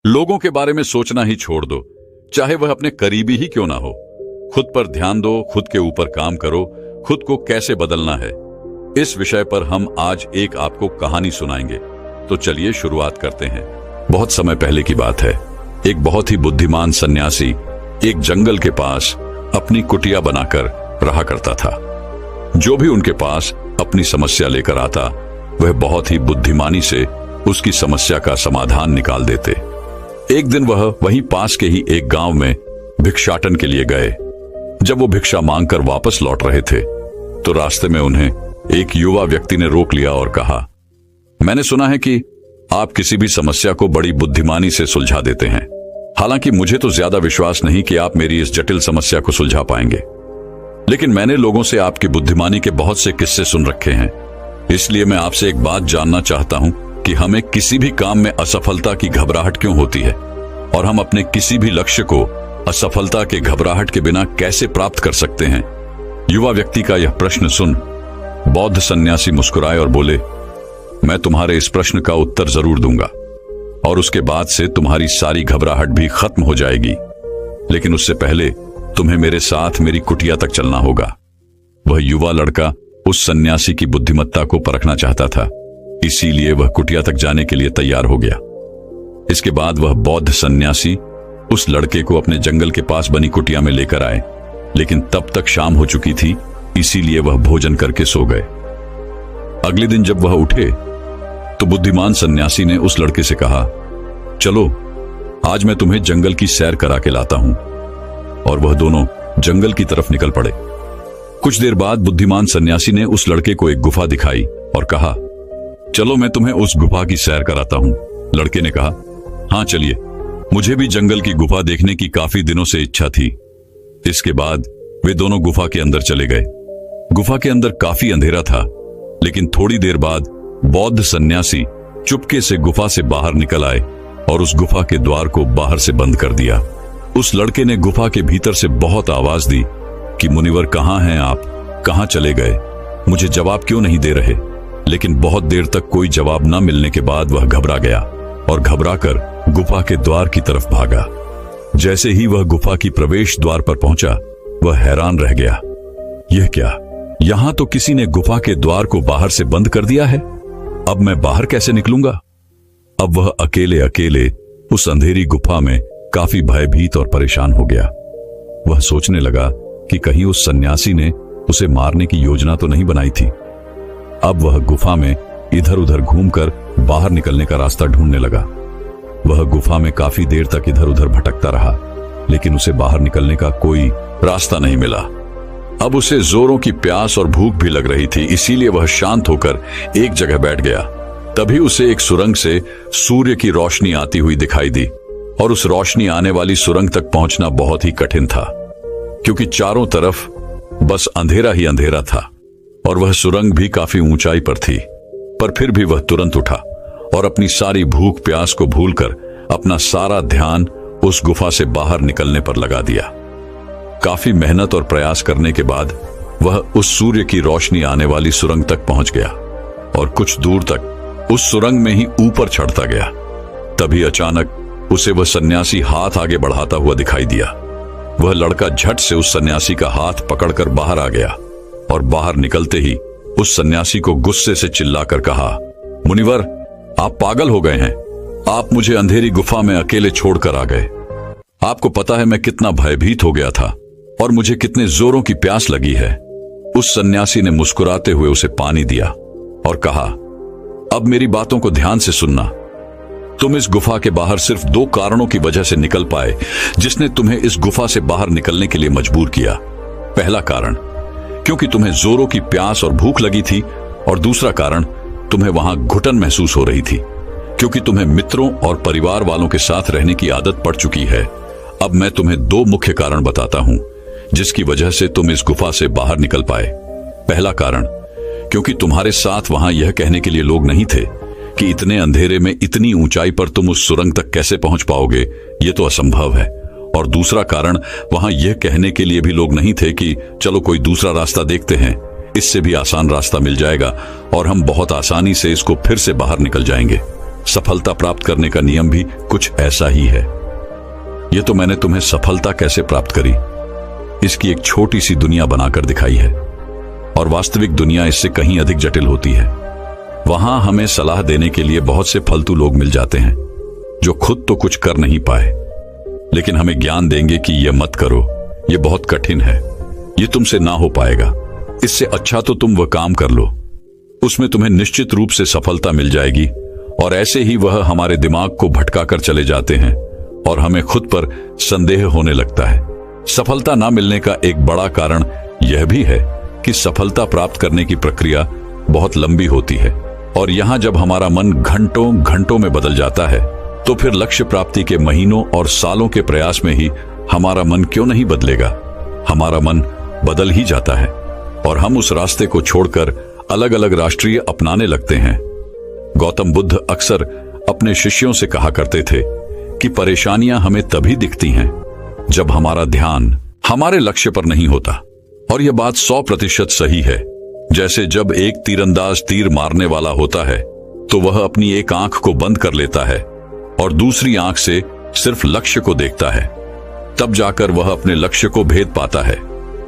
लोगों के बारे में सोचना ही छोड़ दो, चाहे वह अपने करीबी ही क्यों ना हो। खुद पर ध्यान दो, खुद के ऊपर काम करो, खुद को कैसे बदलना है, इस विषय पर हम आज एक आपको कहानी सुनाएंगे। तो चलिए शुरुआत करते हैं। बहुत समय पहले की बात है। एक बहुत ही बुद्धिमान सन्यासी एक जंगल के पास अपनी कुटिया बनाकर रहा करता था। जो भी उनके पास अपनी समस्या लेकर आता, वह बहुत ही बुद्धिमानी से उसकी समस्या का समाधान निकाल देते। एक दिन वह वहीं पास के ही एक गांव में भिक्षाटन के लिए गए। जब वो भिक्षा मांगकर वापस लौट रहे थे, तो रास्ते में उन्हें एक युवा व्यक्ति ने रोक लिया और कहा, मैंने सुना है कि आप किसी भी समस्या को बड़ी बुद्धिमानी से सुलझा देते हैं। हालांकि मुझे तो ज्यादा विश्वास नहीं कि आप मेरी इस जटिल समस्या को सुलझा पाएंगे, लेकिन मैंने लोगों से आपकी बुद्धिमानी के बहुत से किस्से सुन रखे हैं। इसलिए मैं आपसे एक बात जानना चाहता हूं कि हमें किसी भी काम में असफलता की घबराहट क्यों होती है, और हम अपने किसी भी लक्ष्य को असफलता के घबराहट के बिना कैसे प्राप्त कर सकते हैं। युवा व्यक्ति का यह प्रश्न सुन बौद्ध सन्यासी मुस्कुराए और बोले, मैं तुम्हारे इस प्रश्न का उत्तर जरूर दूंगा, और उसके बाद से तुम्हारी सारी घबराहट भी खत्म हो जाएगी। लेकिन उससे पहले तुम्हें मेरे साथ मेरी कुटिया तक चलना होगा। वह युवा लड़का उस सन्यासी की बुद्धिमत्ता को परखना चाहता था, इसीलिए वह कुटिया तक जाने के लिए तैयार हो गया। इसके बाद वह बौद्ध सन्यासी उस लड़के को अपने जंगल के पास बनी कुटिया में लेकर आए, लेकिन तब तक शाम हो चुकी थी, इसीलिए वह भोजन करके सो गए। अगले दिन जब वह उठे, तो बुद्धिमान सन्यासी ने उस लड़के से कहा, चलो आज मैं तुम्हें जंगल की सैर करा के लाता हूं। और वह दोनों जंगल की तरफ निकल पड़े। कुछ देर बाद बुद्धिमान सन्यासी ने उस लड़के को एक गुफा दिखाई और कहा, चलो मैं तुम्हें उस गुफा की सैर कराता हूं। लड़के ने कहा, हाँ चलिए, मुझे भी जंगल की गुफा देखने की काफी दिनों से इच्छा थी। इसके बाद वे दोनों गुफा के अंदर चले गए। गुफा के अंदर काफी अंधेरा था, लेकिन थोड़ी देर बाद बौद्ध सन्यासी चुपके से गुफा से बाहर निकल आए और उस गुफा के द्वार को बाहर से बंद कर दिया। उस लड़के ने गुफा के भीतर से बहुत आवाज दी कि मुनिवर कहाँ हैं आप, कहाँ चले गए, मुझे जवाब क्यों नहीं दे रहे। लेकिन बहुत देर तक कोई जवाब न मिलने के बाद वह घबरा गया और घबराकर गुफा के द्वार की तरफ भागा। जैसे ही वह गुफा की प्रवेश द्वार पर पहुंचा, वह हैरान रह गया। यह क्या, यहां तो किसी ने गुफा के द्वार को बाहर से बंद कर दिया है। अब मैं बाहर कैसे निकलूंगा। अब वह अकेले अकेले उस अंधेरी गुफा में काफी भयभीत और परेशान हो गया। वह सोचने लगा कि कहीं उस सन्यासी ने उसे मारने की योजना तो नहीं बनाई थी। अब वह गुफा में इधर उधर घूमकर बाहर निकलने का रास्ता ढूंढने लगा। वह गुफा में काफी देर तक इधर उधर भटकता रहा, लेकिन उसे बाहर निकलने का कोई रास्ता नहीं मिला। अब उसे जोरों की प्यास और भूख भी लग रही थी, इसीलिए वह शांत होकर एक जगह बैठ गया। तभी उसे एक सुरंग से सूर्य की रोशनी आती हुई दिखाई दी, और उस रोशनी आने वाली सुरंग तक पहुंचना बहुत ही कठिन था, क्योंकि चारों तरफ बस अंधेरा ही अंधेरा था, और वह सुरंग भी काफी ऊंचाई पर थी। पर फिर भी वह तुरंत उठा और अपनी सारी भूख प्यास को भूलकर अपना सारा ध्यान उस गुफा से बाहर निकलने पर लगा दिया। काफी मेहनत और प्रयास करने के बाद वह उस सूर्य की रोशनी आने वाली सुरंग तक पहुंच गया, और कुछ दूर तक उस सुरंग में ही ऊपर चढ़ता गया। तभी अचानक उसे वह सन्यासी हाथ आगे बढ़ाता हुआ दिखाई दिया। वह लड़का झट से उस सन्यासी का हाथ पकड़कर बाहर आ गया, और बाहर निकलते ही उस सन्यासी को गुस्से से चिल्लाकर कहा, मुनिवर आप पागल हो गए हैं। आप मुझे अंधेरी गुफा में अकेले छोड़कर आ गए। आपको पता है मैं कितना भयभीत हो गया था और मुझे कितने जोरों की प्यास लगी है। उस सन्यासी ने मुस्कुराते हुए उसे पानी दिया और कहा, अब मेरी बातों को ध्यान से सुनना। तुम इस गुफा के बाहर सिर्फ दो कारणों की वजह से निकल पाए, जिसने तुम्हें इस गुफा से बाहर निकलने के लिए मजबूर किया। पहला कारण, क्योंकि तुम्हें जोरों की प्यास और भूख लगी थी, और दूसरा कारण, तुम्हें वहां घुटन महसूस हो रही थी, क्योंकि तुम्हें मित्रों और परिवार वालों के साथ रहने की आदत पड़ चुकी है। अब मैं तुम्हें दो मुख्य कारण बताता हूं, जिसकी वजह से तुम इस गुफा से बाहर निकल पाए। पहला कारण, क्योंकि तुम्हारे साथ वहां यह कहने के लिए लोग नहीं थे कि इतने अंधेरे में इतनी ऊंचाई पर तुम उस सुरंग तक कैसे पहुंच पाओगे, यह तो असंभव है। और दूसरा कारण, वहां यह कहने के लिए भी लोग नहीं थे कि चलो कोई दूसरा रास्ता देखते हैं, इससे भी आसान रास्ता मिल जाएगा और हम बहुत आसानी से इसको फिर से बाहर निकल जाएंगे। सफलता प्राप्त करने का नियम भी कुछ ऐसा ही है। यह तो मैंने तुम्हें सफलता कैसे प्राप्त करी इसकी एक छोटी सी दुनिया बनाकर दिखाई है, और वास्तविक दुनिया इससे कहीं अधिक जटिल होती है। वहां हमें सलाह देने के लिए बहुत से फालतू लोग मिल जाते हैं जो खुद तो कुछ कर नहीं पाए, लेकिन हमें ज्ञान देंगे कि यह मत करो, यह बहुत कठिन है, यह तुमसे ना हो पाएगा, इससे अच्छा तो तुम वह काम कर लो, उसमें तुम्हें निश्चित रूप से सफलता मिल जाएगी। और ऐसे ही वह हमारे दिमाग को भटका कर चले जाते हैं और हमें खुद पर संदेह होने लगता है। सफलता ना मिलने का एक बड़ा कारण यह भी है कि सफलता प्राप्त करने की प्रक्रिया बहुत लंबी होती है, और यहां जब हमारा मन घंटों घंटों में बदल जाता है तो फिर लक्ष्य प्राप्ति के महीनों और सालों के प्रयास में ही हमारा मन क्यों नहीं बदलेगा। हमारा मन बदल ही जाता है और हम उस रास्ते को छोड़कर अलग अलग राष्ट्रीय अपनाने लगते हैं। गौतम बुद्ध अक्सर अपने शिष्यों से कहा करते थे कि परेशानियां हमें तभी दिखती हैं जब हमारा ध्यान हमारे लक्ष्य पर नहीं होता। और यह बात 100% सही है। जैसे जब एक तीरंदाज तीर मारने वाला होता है तो वह अपनी एक आंख को बंद कर लेता है और दूसरी आंख से सिर्फ लक्ष्य को देखता है, तब जाकर वह अपने लक्ष्य को भेद पाता है।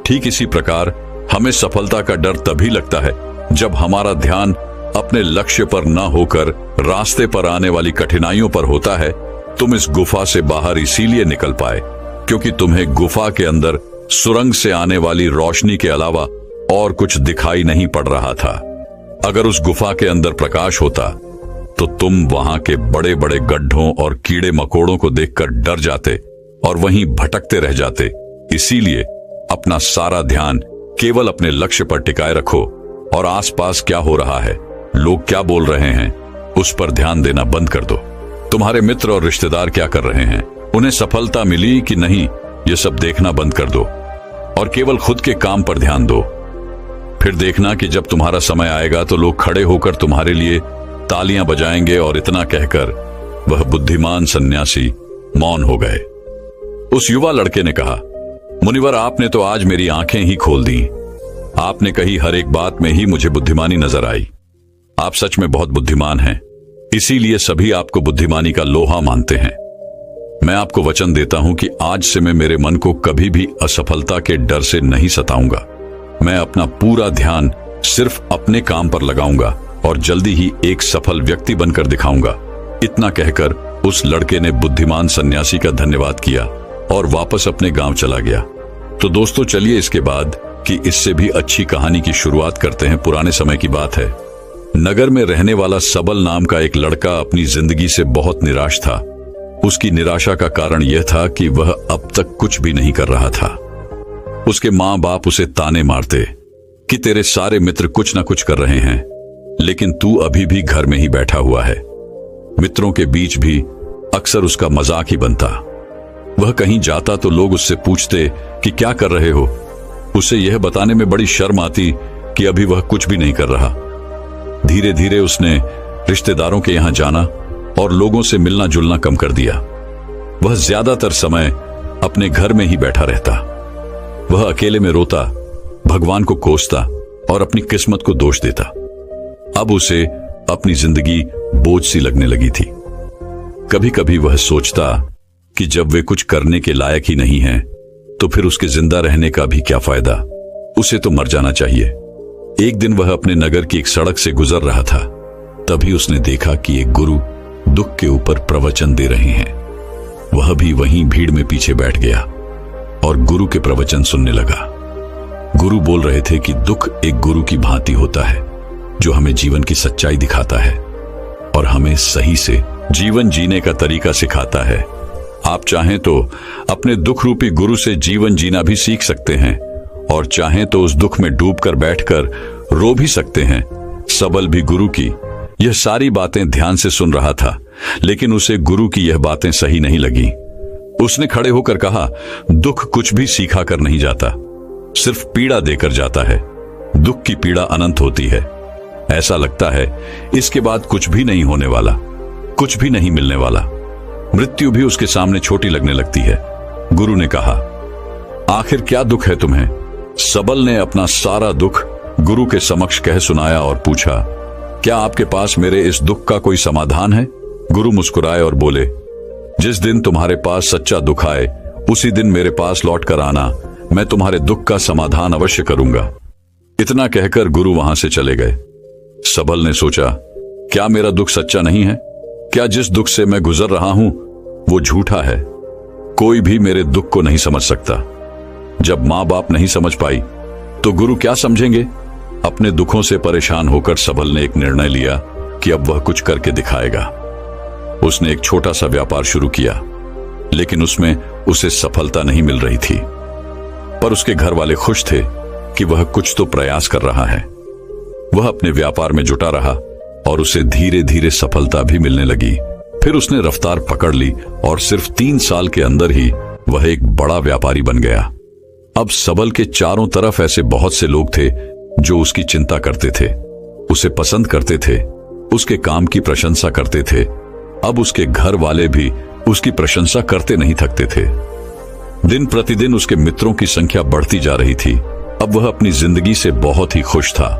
ठीक इसी प्रकार हमें सफलता का डर तभी लगता है जब हमारा ध्यान अपने लक्ष्य पर न होकर रास्ते पर आने वाली कठिनाइयों पर होता है। तुम इस गुफा से बाहर इसीलिए निकल पाए क्योंकि तुम्हें गुफा के अंदर सुरंग से आने वाली रोशनी के अलावा और कुछ दिखाई नहीं पड़ रहा था। अगर उस गुफा के अंदर प्रकाश होता तो तुम वहां के बड़े बड़े गड्ढों और कीड़े मकोड़ों को देखकर डर जाते और वहीं भटकते रह जाते। इसीलिए अपना सारा ध्यान केवल अपने लक्ष्य पर टिकाए रखो और आसपास क्या हो रहा है, लोग क्या बोल रहे हैं, उस पर ध्यान देना बंद कर दो। तुम्हारे मित्र और रिश्तेदार क्या कर रहे हैं, उन्हें सफलता मिली कि नहीं, ये सब देखना बंद कर दो और केवल खुद के काम पर ध्यान दो। फिर देखना कि जब तुम्हारा समय आएगा तो लोग खड़े होकर तुम्हारे लिए तालियां बजाएंगे। और इतना कहकर वह बुद्धिमान सन्यासी मौन हो गए। उस युवा लड़के ने कहा, मुनिवर, आपने तो आज मेरी आंखें ही खोल दी। आपने कही हर एक बात में ही मुझे बुद्धिमानी नजर आई। आप सच में बहुत बुद्धिमान हैं, इसीलिए सभी आपको बुद्धिमानी का लोहा मानते हैं। मैं आपको वचन देता हूं कि आज से मैं मेरे मन को कभी भी असफलता के डर से नहीं सताऊंगा। मैं अपना पूरा ध्यान सिर्फ अपने काम पर लगाऊंगा और जल्दी ही एक सफल व्यक्ति बनकर दिखाऊंगा। इतना कहकर उस लड़के ने बुद्धिमान सन्यासी का धन्यवाद किया और वापस अपने गांव चला गया। तो दोस्तों, चलिए इसके बाद की इससे भी अच्छी कहानी की शुरुआत करते हैं। पुराने समय की बात है। नगर में रहने वाला सबल नाम का एक लड़का अपनी जिंदगी से बहुत निराश था। उसकी निराशा का कारण यह था कि वह अब तक कुछ भी नहीं कर रहा था। उसके माँ बाप उसे ताने मारते कि तेरे सारे मित्र कुछ ना कुछ कर रहे हैं, लेकिन तू अभी भी घर में ही बैठा हुआ है। मित्रों के बीच भी अक्सर उसका मजाक ही बनता। वह कहीं जाता तो लोग उससे पूछते कि क्या कर रहे हो। उसे यह बताने में बड़ी शर्म आती कि अभी वह कुछ भी नहीं कर रहा। धीरे धीरे उसने रिश्तेदारों के यहां जाना और लोगों से मिलना जुलना कम कर दिया। वह ज्यादातर समय अपने घर में ही बैठा रहता। वह अकेले में रोता, भगवान को कोसता और अपनी किस्मत को दोष देता। अब उसे अपनी जिंदगी बोझ सी लगने लगी थी। कभी कभी वह सोचता कि जब वे कुछ करने के लायक ही नहीं हैं, तो फिर उसके जिंदा रहने का भी क्या फायदा, उसे तो मर जाना चाहिए। एक दिन वह अपने नगर की एक सड़क से गुजर रहा था। तभी उसने देखा कि एक गुरु दुख के ऊपर प्रवचन दे रहे हैं। वह भी वहीं भीड़ में पीछे बैठ गया और गुरु के प्रवचन सुनने लगा। गुरु बोल रहे थे कि दुख एक गुरु की भांति होता है जो हमें जीवन की सच्चाई दिखाता है और हमें सही से जीवन जीने का तरीका सिखाता है। आप चाहें तो अपने दुख रूपी गुरु से जीवन जीना भी सीख सकते हैं और चाहें तो उस दुख में डूबकर बैठकर रो भी सकते हैं। सबल भी गुरु की यह सारी बातें ध्यान से सुन रहा था, लेकिन उसे गुरु की यह बातें सही नहीं लगी। उसने खड़े होकर कहा, दुख कुछ भी सीखा कर नहीं जाता, सिर्फ पीड़ा देकर जाता है। दुख की पीड़ा अनंत होती है। ऐसा लगता है इसके बाद कुछ भी नहीं होने वाला, कुछ भी नहीं मिलने वाला। मृत्यु भी उसके सामने छोटी लगने लगती है। गुरु ने कहा, आखिर क्या दुख है तुम्हें? सबल ने अपना सारा दुख गुरु के समक्ष कह सुनाया और पूछा, क्या आपके पास मेरे इस दुख का कोई समाधान है? गुरु मुस्कुराए और बोले, जिस दिन तुम्हारे पास सच्चा दुख आए उसी दिन मेरे पास लौट कर आना, मैं तुम्हारे दुख का समाधान अवश्य करूंगा। इतना कहकर गुरु वहां से चले गए। सबल ने सोचा, क्या मेरा दुख सच्चा नहीं है? क्या जिस दुख से मैं गुजर रहा हूं वो झूठा है? कोई भी मेरे दुख को नहीं समझ सकता। जब मां बाप नहीं समझ पाई तो गुरु क्या समझेंगे? अपने दुखों से परेशान होकर सबल ने एक निर्णय लिया कि अब वह कुछ करके दिखाएगा। उसने एक छोटा सा व्यापार शुरू किया, लेकिन उसमें उसे सफलता नहीं मिल रही थी। पर उसके घर वाले खुश थे कि वह कुछ तो प्रयास कर रहा है। वह अपने व्यापार में जुटा रहा और उसे धीरे धीरे सफलता भी मिलने लगी। फिर उसने रफ्तार पकड़ ली और सिर्फ 3 साल के अंदर ही वह एक बड़ा व्यापारी बन गया। अब सबल के चारों तरफ ऐसे बहुत से लोग थे जो उसकी चिंता करते थे, उसे पसंद करते थे, उसके काम की प्रशंसा करते थे। अब उसके घर वाले भी उसकी प्रशंसा करते नहीं थकते थे। दिन प्रतिदिन उसके मित्रों की संख्या बढ़ती जा रही थी। अब वह अपनी जिंदगी से बहुत ही खुश था।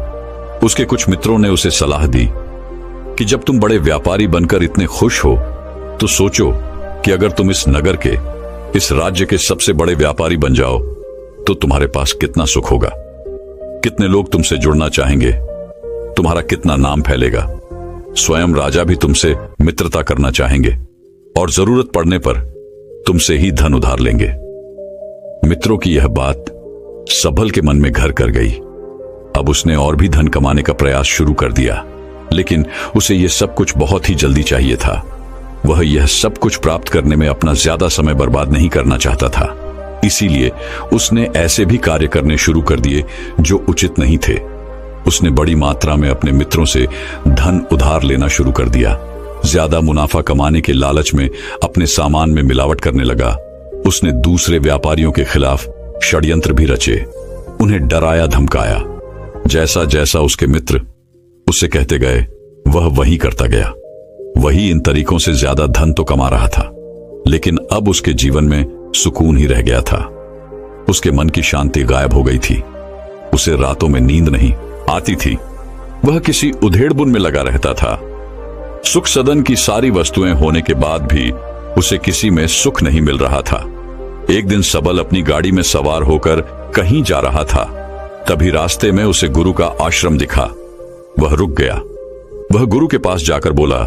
उसके कुछ मित्रों ने उसे सलाह दी कि जब तुम बड़े व्यापारी बनकर इतने खुश हो तो सोचो कि अगर तुम इस नगर के, इस राज्य के सबसे बड़े व्यापारी बन जाओ तो तुम्हारे पास कितना सुख होगा, कितने लोग तुमसे जुड़ना चाहेंगे, तुम्हारा कितना नाम फैलेगा, स्वयं राजा भी तुमसे मित्रता करना चाहेंगे और जरूरत पड़ने पर तुमसे ही धन उधार लेंगे। मित्रों की यह बात सबल के मन में घर कर गई। अब उसने और भी धन कमाने का प्रयास शुरू कर दिया, लेकिन उसे यह सब कुछ बहुत ही जल्दी चाहिए था। वह यह सब कुछ प्राप्त करने में अपना ज्यादा समय बर्बाद नहीं करना चाहता था। इसीलिए उसने ऐसे भी कार्य करने शुरू कर दिए जो उचित नहीं थे। उसने बड़ी मात्रा में अपने मित्रों से धन उधार लेना शुरू कर दिया। ज्यादा मुनाफा कमाने के लालच में अपने सामान में मिलावट करने लगा। उसने दूसरे व्यापारियों के खिलाफ षड्यंत्र भी रचे, उन्हें डराया धमकाया। जैसा जैसा उसके मित्र उससे कहते गए वह वही करता गया। वही इन तरीकों से ज्यादा धन तो कमा रहा था, लेकिन अब उसके जीवन में सुकून ही रह गया था। उसके मन की शांति गायब हो गई थी। उसे रातों में नींद नहीं आती थी। वह किसी उधेड़बुन में लगा रहता था। सुख सदन की सारी वस्तुएं होने के बाद भी उसे किसी में सुख नहीं मिल रहा था। एक दिन सबल अपनी गाड़ी में सवार होकर कहीं जा रहा था। तभी रास्ते में उसे गुरु का आश्रम दिखा। वह रुक गया। वह गुरु के पास जाकर बोला,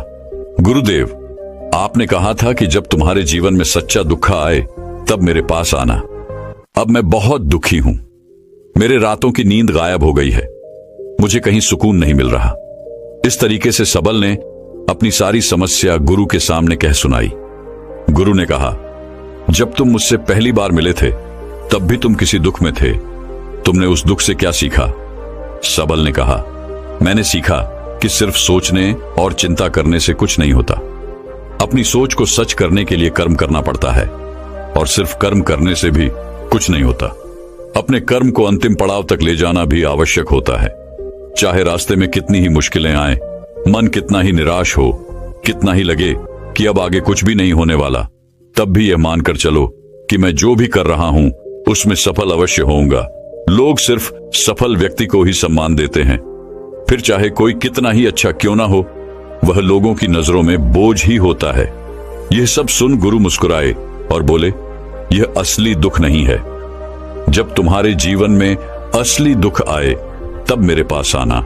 गुरुदेव, आपने कहा था कि जब तुम्हारे जीवन में सच्चा दुख आए तब मेरे पास आना। अब मैं बहुत दुखी हूं। मेरे रातों की नींद गायब हो गई है। मुझे कहीं सुकून नहीं मिल रहा। इस तरीके से सबल ने अपनी सारी समस्या गुरु के सामने कह सुनाई। गुरु ने कहा, जब तुम मुझसे पहली बार मिले थे तब भी तुम किसी दुख में थे। तुमने उस दुख से क्या सीखा? सबल ने कहा, मैंने सीखा कि सिर्फ सोचने और चिंता करने से कुछ नहीं होता। अपनी सोच को सच करने के लिए कर्म करना पड़ता है, और सिर्फ कर्म करने से भी कुछ नहीं होता। अपने कर्म को अंतिम पड़ाव तक ले जाना भी आवश्यक होता है। चाहे रास्ते में कितनी ही मुश्किलें आए, मन कितना ही निराश हो, कितना ही लगे कि अब आगे कुछ भी नहीं होने वाला, तब भी यह मानकर चलो कि मैं जो भी कर रहा हूं उसमें सफल अवश्य होऊंगा। लोग सिर्फ सफल व्यक्ति को ही सम्मान देते हैं। फिर चाहे कोई कितना ही अच्छा क्यों ना हो, वह लोगों की नजरों में बोझ ही होता है। यह सब सुन गुरु मुस्कुराए और बोले, यह असली दुख नहीं है। जब तुम्हारे जीवन में असली दुख आए तब मेरे पास आना,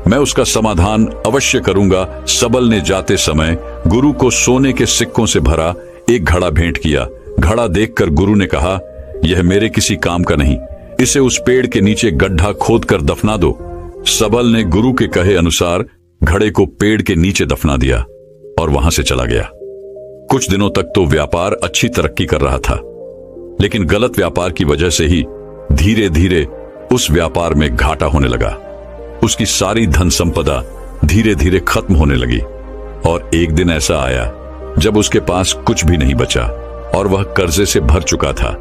मैं उसका समाधान अवश्य करूंगा। सबल ने जाते समय गुरु को सोने के सिक्कों से भरा एक घड़ा भेंट किया। घड़ा देखकर गुरु ने कहा, यह मेरे किसी काम का नहीं, इसे उस पेड़ के नीचे गड्ढा खोदकर दफना दो। सबल ने गुरु के कहे अनुसार घड़े को पेड़ के नीचे दफना दिया और वहां से चला गया। कुछ दिनों तक तो व्यापार अच्छी तरक्की कर रहा था, लेकिन गलत व्यापार की वजह से ही धीरे धीरे उस व्यापार में घाटा होने लगा। उसकी सारी धन संपदा धीरे धीरे खत्म होने लगी और एक दिन ऐसा आया जब उसके पास कुछ भी नहीं बचा और वह कर्जे से भर चुका था।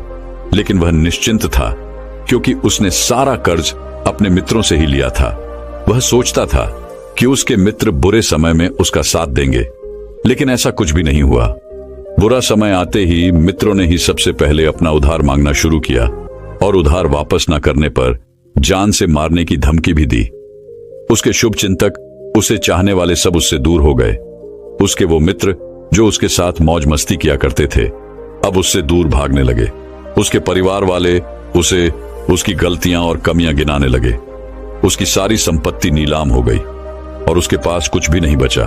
लेकिन वह निश्चिंत था क्योंकि उसने सारा कर्ज अपने मित्रों से ही लिया था। वह सोचता था कि उसके मित्र बुरे समय में उसका साथ देंगे, लेकिन ऐसा कुछ भी नहीं हुआ। बुरा समय आते ही मित्रों ने ही सबसे पहले अपना उधार मांगना शुरू किया और उधार वापस न करने पर जान से मारने की धमकी भी दी। उसके शुभ चिंतक, उसे चाहने वाले सब उससे दूर हो गए। उसके वो मित्र जो उसके साथ मौज मस्ती किया करते थे अब उससे दूर भागने लगे। उसके परिवार वाले उसे उसकी गलतियां और कमियां गिनाने लगे। उसकी सारी संपत्ति नीलाम हो गई और उसके पास कुछ भी नहीं बचा।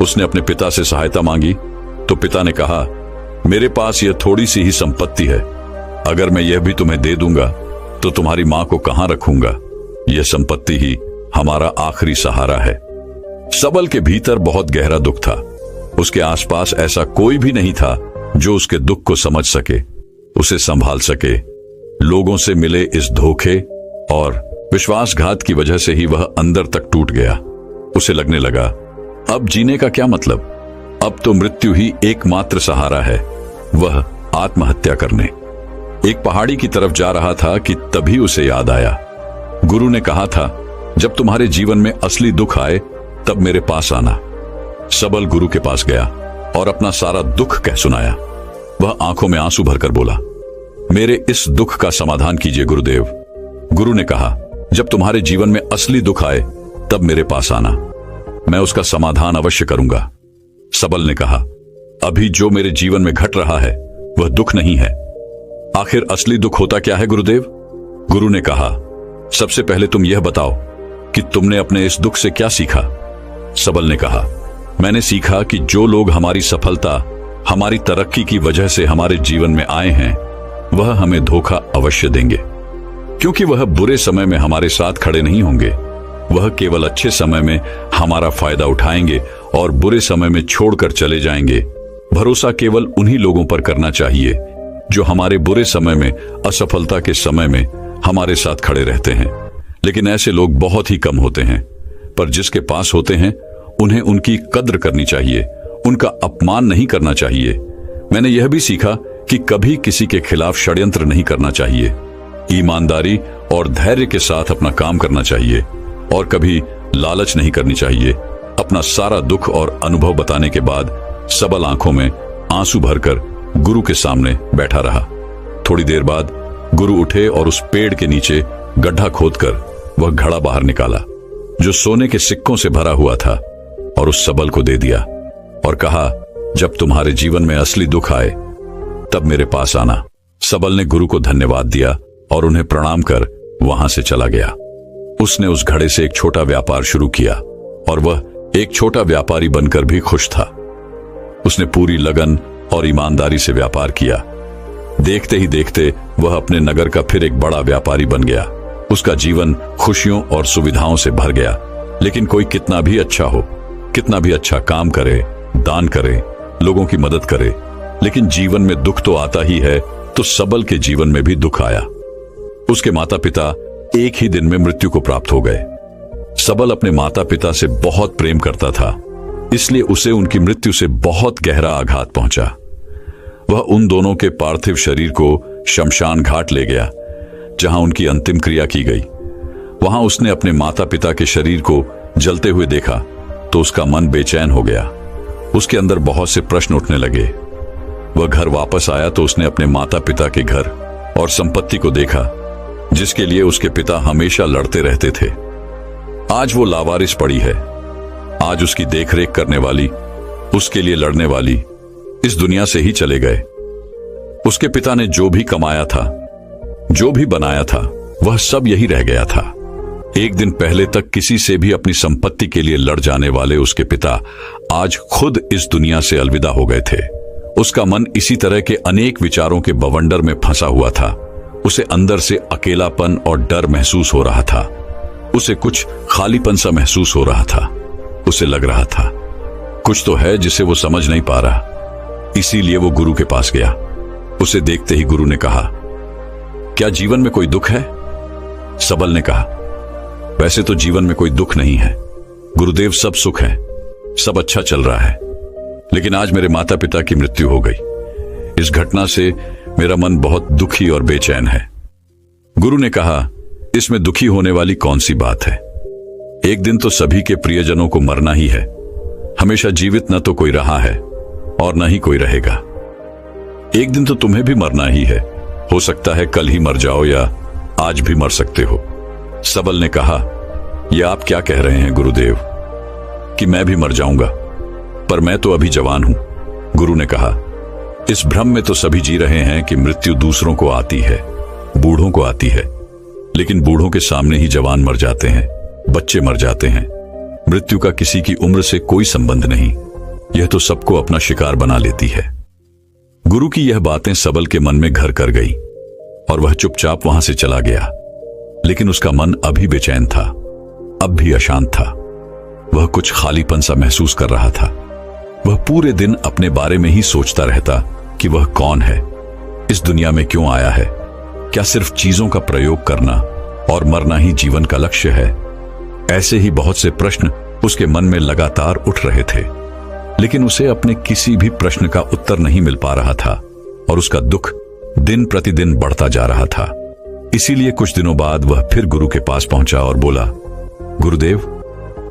उसने अपने पिता से सहायता मांगी तो पिता ने कहा, मेरे पास यह थोड़ी सी ही संपत्ति है, अगर मैं यह भी तुम्हें दे दूंगा तो तुम्हारी मां को कहां रखूंगा? यह संपत्ति ही हमारा आखिरी सहारा है। सबल के भीतर बहुत गहरा दुख था। उसके आसपास ऐसा कोई भी नहीं था जो उसके दुख को समझ सके, उसे संभाल सके। लोगों से मिले इस धोखे और विश्वासघात की वजह से ही वह अंदर तक टूट गया। उसे लगने लगा, अब जीने का क्या मतलब? अब तो मृत्यु ही एकमात्र सहारा है। वह आत्महत्या करने एक पहाड़ी की तरफ जा रहा था कि तभी उसे याद आया, गुरु ने कहा था, जब तुम्हारे जीवन में असली दुख आए तब मेरे पास आना। सबल गुरु के पास गया और अपना सारा दुख कह सुनाया। वह आंखों में आंसू भरकर बोला, मेरे इस दुख का समाधान कीजिए गुरुदेव। गुरु ने कहा, जब तुम्हारे जीवन में असली दुख आए तब मेरे पास आना, मैं उसका समाधान अवश्य करूंगा। सबल ने कहा, अभी जो मेरे जीवन में घट रहा है वह दुख नहीं है। आखिर असली दुख होता क्या है गुरुदेव? गुरु ने कहा, सबसे पहले तुम यह बताओ कि तुमने अपने इस दुख से क्या सीखा? सबल ने कहा, मैंने सीखा कि जो लोग हमारी सफलता, हमारी तरक्की की वजह से हमारे जीवन में आए हैं वह हमें धोखा अवश्य देंगे, क्योंकि वह बुरे समय में हमारे साथ खड़े नहीं होंगे। वह केवल अच्छे समय में हमारा फायदा उठाएंगे और बुरे समय में छोड़कर चले जाएंगे। भरोसा केवल उन्हीं लोगों पर करना चाहिए जो हमारे बुरे समय में, असफलता के समय में हमारे साथ खड़े रहते हैं। लेकिन ऐसे लोग बहुत ही कम होते हैं, पर जिसके पास होते हैं उन्हें उनकी कद्र करनी चाहिए, उनका अपमान नहीं करना चाहिए। मैंने यह भी सीखा कि कभी किसी के खिलाफ षड्यंत्र नहीं करना चाहिए। ईमानदारी और धैर्य के साथ अपना काम करना चाहिए और कभी लालच नहीं करनी चाहिए। अपना सारा दुख और अनुभव बताने के बाद सबल आंखों में आंसू भरकर गुरु के सामने बैठा रहा। थोड़ी देर बाद गुरु उठे और उस पेड़ के नीचे गड्ढा खोदकर वह घड़ा बाहर निकाला जो सोने के सिक्कों से भरा हुआ था और उस सबल को दे दिया और कहा, जब तुम्हारे जीवन में असली दुख आए तब मेरे पास आना। सबल ने गुरु को धन्यवाद दिया और उन्हें प्रणाम कर वहां से चला गया। उसने उस घड़े से एक छोटा व्यापार शुरू किया और वह एक छोटा व्यापारी बनकर भी खुश था। उसने पूरी लगन और ईमानदारी से व्यापार किया। देखते ही देखते वह अपने नगर का फिर एक बड़ा व्यापारी बन गया। उसका जीवन खुशियों और सुविधाओं से भर गया। लेकिन कोई कितना भी अच्छा हो, कितना भी अच्छा काम करे, दान करे, लोगों की मदद करे, लेकिन जीवन में दुख तो आता ही है। तो सबल के जीवन में भी दुख आया। उसके माता पिता एक ही दिन में मृत्यु को प्राप्त हो गए। सबल अपने माता पिता से बहुत प्रेम करता था, इसलिए उसे उनकी मृत्यु से बहुत गहरा आघात पहुंचा। वह उन दोनों के पार्थिव शरीर को शमशान घाट ले गया जहां उनकी अंतिम क्रिया की गई। वहां उसने अपने माता पिता के शरीर को जलते हुए देखा तो उसका मन बेचैन हो गया। उसके अंदर बहुत से प्रश्न उठने लगे। वह घर वापस आया तो उसने अपने माता पिता के घर और संपत्ति को देखा जिसके लिए उसके पिता हमेशा लड़ते रहते थे। आज वो लावारिस पड़ी है। आज उसकी देखरेख करने वाली, उसके लिए लड़ने वाली इस दुनिया से ही चले गए। उसके पिता ने जो भी कमाया था, जो भी बनाया था, वह सब यही रह गया था। एक दिन पहले तक किसी से भी अपनी संपत्ति के लिए लड़ जाने वाले उसके पिता आज खुद इस दुनिया से अलविदा हो गए थे। उसका मन इसी तरह के अनेक विचारों के बवंडर में फंसा हुआ था। उसे अंदर से अकेलापन और डर महसूस हो रहा था। उसे कुछ खालीपन सा महसूस हो रहा था। उसे लग रहा था कुछ तो है जिसे वो समझ नहीं पा रहा। इसीलिए वो गुरु के पास गया। उसे देखते ही गुरु ने कहा, क्या जीवन में कोई दुख है? सबल ने कहा, वैसे तो जीवन में कोई दुख नहीं है गुरुदेव, सब सुख है, सब अच्छा चल रहा है। लेकिन आज मेरे माता पिता की मृत्यु हो गई। इस घटना से मेरा मन बहुत दुखी और बेचैन है। गुरु ने कहा, इसमें दुखी होने वाली कौन सी बात है? एक दिन तो सभी के प्रियजनों को मरना ही है। हमेशा जीवित न तो कोई रहा है और न ही कोई रहेगा। एक दिन तो तुम्हें भी मरना ही है। हो सकता है कल ही मर जाओ या आज भी मर सकते हो। सबल ने कहा, यह आप क्या कह रहे हैं गुरुदेव कि मैं भी मर जाऊंगा? पर मैं तो अभी जवान हूं, गुरु ने कहा। इस भ्रम में तो सभी जी रहे हैं कि मृत्यु दूसरों को आती है, बूढ़ों को आती है, लेकिन बूढ़ों के सामने ही जवान मर जाते हैं, बच्चे मर जाते हैं। मृत्यु का किसी की उम्र से कोई संबंध नहीं, यह तो सबको अपना शिकार बना लेती है। गुरु की यह बातें सबल के मन में घर कर गई और वह चुपचाप वहां से चला गया। लेकिन उसका मन अभी बेचैन था, अब भी अशांत था। वह कुछ खालीपन सा महसूस कर रहा था। वह पूरे दिन अपने बारे में ही सोचता रहता कि वह कौन है, इस दुनिया में क्यों आया है, क्या सिर्फ चीजों का प्रयोग करना और मरना ही जीवन का लक्ष्य है। ऐसे ही बहुत से प्रश्न उसके मन में लगातार उठ रहे थे, लेकिन उसे अपने किसी भी प्रश्न का उत्तर नहीं मिल पा रहा था और उसका दुख दिन प्रतिदिन बढ़ता जा रहा था। इसीलिए कुछ दिनों बाद वह फिर गुरु के पास पहुंचा और बोला, गुरुदेव,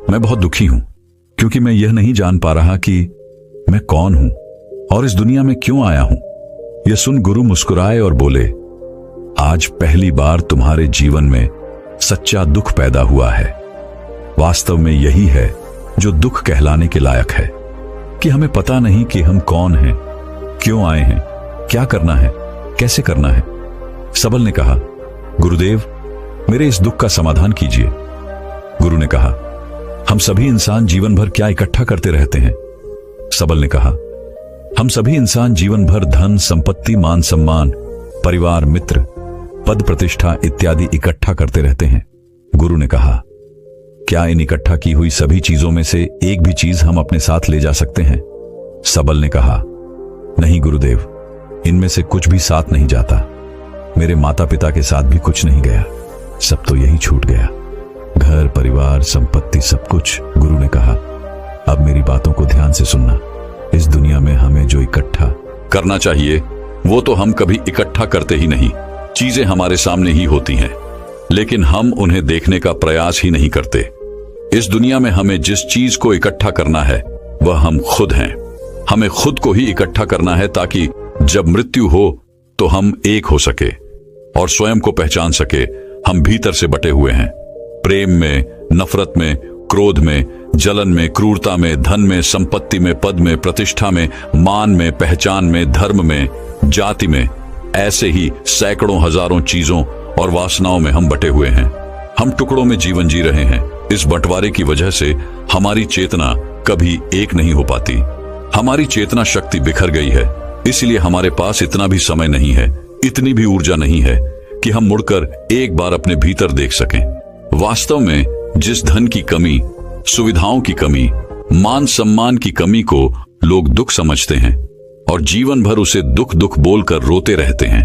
मैं बहुत दुखी हूं क्योंकि मैं यह नहीं जान पा रहा कि मैं कौन हूं और इस दुनिया में क्यों आया हूं। यह सुन गुरु मुस्कुराए और बोले, आज पहली बार तुम्हारे जीवन में सच्चा दुख पैदा हुआ है। वास्तव में यही है जो दुख कहलाने के लायक है, कि हमें पता नहीं कि हम कौन हैं, क्यों आए हैं, क्या करना है, कैसे करना है। सबल ने कहा, गुरुदेव, मेरे इस दुख का समाधान कीजिए। गुरु ने कहा, हम सभी इंसान जीवन भर क्या इकट्ठा करते रहते हैं? सबल ने कहा, हम सभी इंसान जीवन भर धन, संपत्ति, मान सम्मान, परिवार, मित्र, पद प्रतिष्ठा इत्यादि इकट्ठा करते रहते हैं। गुरु ने कहा, क्या इन इकट्ठा की हुई सभी चीजों में से एक भी चीज हम अपने साथ ले जा सकते हैं? सबल ने कहा, नहीं गुरुदेव, इनमें से कुछ भी साथ नहीं जाता। मेरे माता पिता के साथ भी कुछ नहीं गया, सब तो यही छूट गया, घर, परिवार, संपत्ति, सब कुछ। गुरु ने कहा, अब मेरी बातों को ध्यान से सुनना। इस दुनिया में हमें जो इकट्ठा करना चाहिए वो तो हम कभी इकट्ठा करते ही नहीं। चीजें हमारे सामने ही होती हैं, लेकिन हम उन्हें देखने का प्रयास ही नहीं करते। इस दुनिया में हमें जिस चीज को इकट्ठा करना है वह हम खुद हैं। हमें खुद को ही इकट्ठा करना है ताकि जब मृत्यु हो तो हम एक हो सके और स्वयं को पहचान सके। हम भीतर से बटे हुए हैं, प्रेम में, नफरत में, क्रोध में, जलन में, क्रूरता में, धन में, संपत्ति में, पद में, प्रतिष्ठा में, मान में, पहचान में, धर्म में, जाति में। ऐसे ही सैकड़ों हजारों चीजों और वासनाओं में हम बटे हुए हैं। हम टुकड़ों में जीवन जी रहे हैं। इस बंटवारे की वजह से हमारी चेतना कभी एक नहीं हो पाती। हमारी चेतना शक्ति बिखर गई है, इसलिए हमारे पास इतना भी समय नहीं है, इतनी भी ऊर्जा नहीं है कि हम मुड़कर एक बार अपने भीतर देख सकें। वास्तव में जिस धन की कमी, सुविधाओं की कमी, मान सम्मान की कमी को लोग दुख समझते हैं और जीवन भर उसे दुख दुख बोलकर रोते रहते हैं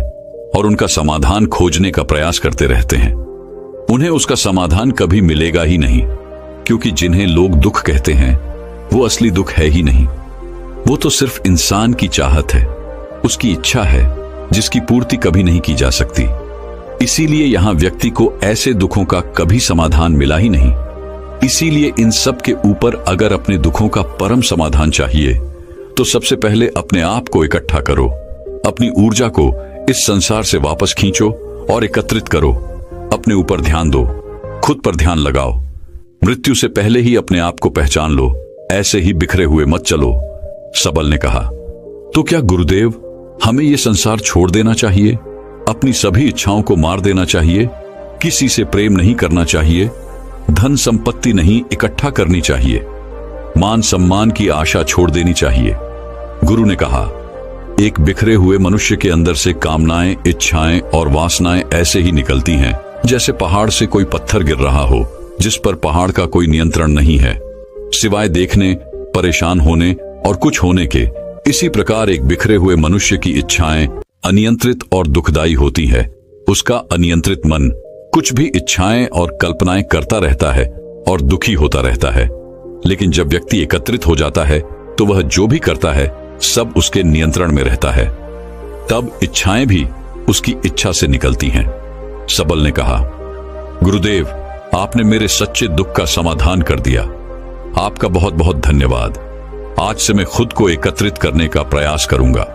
और उनका समाधान खोजने का प्रयास करते रहते हैं, उन्हें उसका समाधान कभी मिलेगा ही नहीं, क्योंकि जिन्हें लोग दुख कहते हैं वो असली दुख है ही नहीं। वो तो सिर्फ इंसान की चाहत है, उसकी इच्छा है, जिसकी पूर्ति कभी नहीं की जा सकती। इसीलिए यहां व्यक्ति को ऐसे दुखों का कभी समाधान मिला ही नहीं। इसीलिए इन सब के ऊपर अगर अपने दुखों का परम समाधान चाहिए तो सबसे पहले अपने आप को इकट्ठा करो, अपनी ऊर्जा को इस संसार से वापस खींचो और एकत्रित करो। अपने ऊपर ध्यान दो, खुद पर ध्यान लगाओ। मृत्यु से पहले ही अपने आप को पहचान लो, ऐसे ही बिखरे हुए मत चलो। सबल ने कहा, तो क्या गुरुदेव, हमें यह संसार छोड़ देना चाहिए? अपनी सभी इच्छाओं को मार देना चाहिए? किसी से प्रेम नहीं करना चाहिए? धन संपत्ति नहीं इकट्ठा करनी चाहिए? मान सम्मान की आशा छोड़ देनी चाहिए? गुरु ने कहा, एक बिखरे हुए मनुष्य के अंदर से कामनाएं, इच्छाएं और वासनाएं ऐसे ही निकलती हैं जैसे पहाड़ से कोई पत्थर गिर रहा हो, जिस पर पहाड़ का कोई नियंत्रण नहीं है, सिवाय देखने, परेशान होने और कुछ होने के। इसी प्रकार एक बिखरे हुए मनुष्य की इच्छाएं अनियंत्रित और दुखदायी होती है। उसका अनियंत्रित मन कुछ भी इच्छाएं और कल्पनाएं करता रहता है और दुखी होता रहता है। लेकिन जब व्यक्ति एकत्रित हो जाता है तो वह जो भी करता है सब उसके नियंत्रण में रहता है। तब इच्छाएं भी उसकी इच्छा से निकलती हैं। सबल ने कहा, गुरुदेव, आपने मेरे सच्चे दुख का समाधान कर दिया। आपका बहुत बहुत धन्यवाद। आज से मैं खुद को एकत्रित करने का प्रयास करूंगा।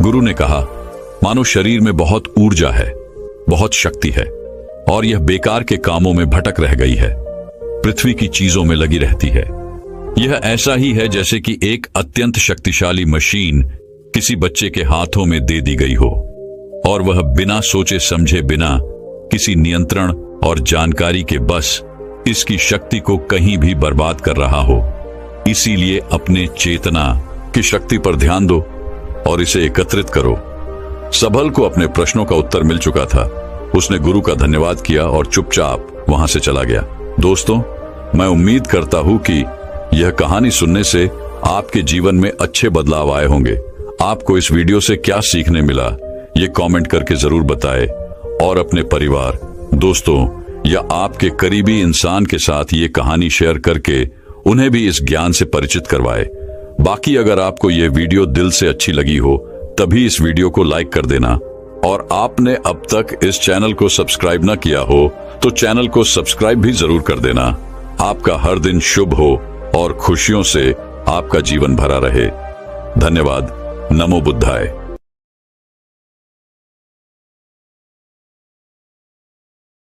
गुरु ने कहा, मानो शरीर में बहुत ऊर्जा है, बहुत शक्ति है और यह बेकार के कामों में भटक रह गई है, पृथ्वी की चीजों में लगी रहती है। यह ऐसा ही है जैसे कि एक अत्यंत शक्तिशाली मशीन किसी बच्चे के हाथों में दे दी गई हो और वह बिना सोचे समझे, बिना किसी नियंत्रण और जानकारी के बस इसकी शक्ति को कहीं भी बर्बाद कर रहा हो। इसीलिए अपने चेतना की शक्ति पर ध्यान दो और इसे एकत्रित करो। सबल को अपने प्रश्नों का उत्तर मिल चुका था। उसने गुरु का धन्यवाद किया और चुपचाप वहां से चला गया। दोस्तों, मैं उम्मीद करता हूं कि यह कहानी सुनने से आपके जीवन में अच्छे बदलाव आए होंगे। आपको इस वीडियो से क्या सीखने मिला, ये कमेंट करके जरूर बताएं और अपने परिवार, दोस्तों या आपके करीबी इंसान के साथ ये कहानी शेयर करके उन्हें भी इस ज्ञान से परिचित करवाएं। बाकी अगर आपको ये वीडियो दिल से अच्छी लगी हो तभी इस वीडियो को लाइक कर देना, और आपने अब तक इस चैनल को सब्सक्राइब ना किया हो तो चैनल को सब्सक्राइब भी जरूर कर देना। आपका हर दिन शुभ हो और खुशियों से आपका जीवन भरा रहे। धन्यवाद। नमो बुद्धाय।